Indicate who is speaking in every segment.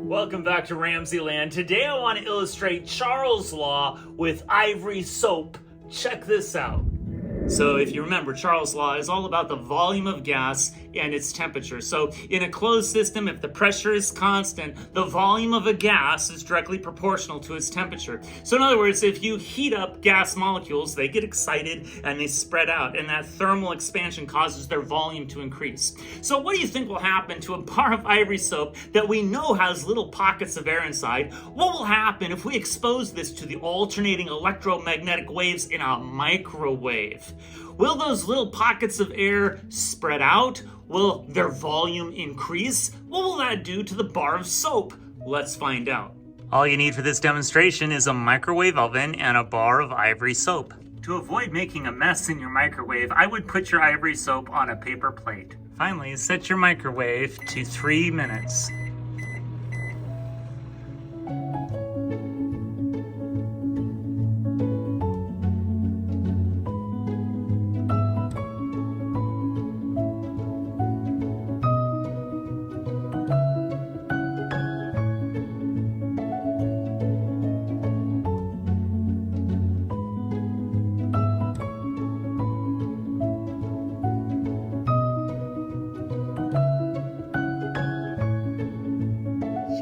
Speaker 1: Welcome back to RamZland. Today I want to illustrate Charles' law with Ivory soap. Check this out. So if you remember, Charles' law is all about the volume of gas and its temperature. So in a closed system, if the pressure is constant, the volume of a gas is directly proportional to its temperature. So in other words, if you heat up gas molecules, they get excited and they spread out, and that thermal expansion causes their volume to increase. So what do you think will happen to a bar of Ivory soap that we know has little pockets of air inside? What will happen if we expose this to the alternating electromagnetic waves in a microwave? Will those little pockets of air spread out? Will their volume increase? What will that do to the bar of soap? Let's find out. All you need for this demonstration is a microwave oven and a bar of Ivory soap. To avoid making a mess in your microwave, I would put your Ivory soap on a paper plate. Finally, set your microwave to 3 minutes.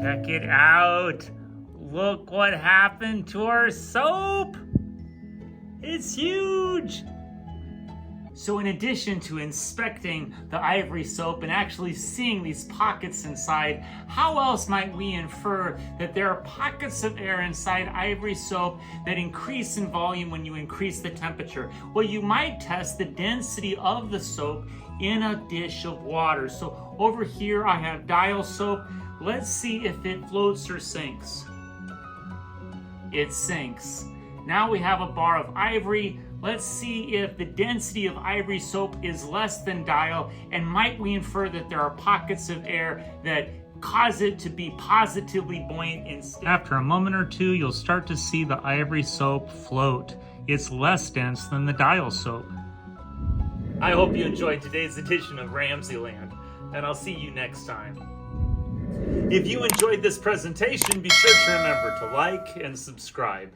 Speaker 1: Check it out. Look what happened to our soap. It's huge. So in addition to inspecting the Ivory soap and actually seeing these pockets inside, how else might we infer that there are pockets of air inside Ivory soap that increase in volume when you increase the temperature? Well, you might test the density of the soap in a dish of water. So over here I have dial soap. Let's see if it floats or sinks. It sinks. Now we have a bar of Ivory. Let's see if the density of Ivory soap is less than dial, and might we infer that there are pockets of air that cause it to be positively buoyant instead. After a moment or two, you'll start to see the Ivory soap float. It's less dense than the dial soap. I hope you enjoyed today's edition of RamZland, and I'll see you next time. If you enjoyed this presentation, be sure to remember to like and subscribe.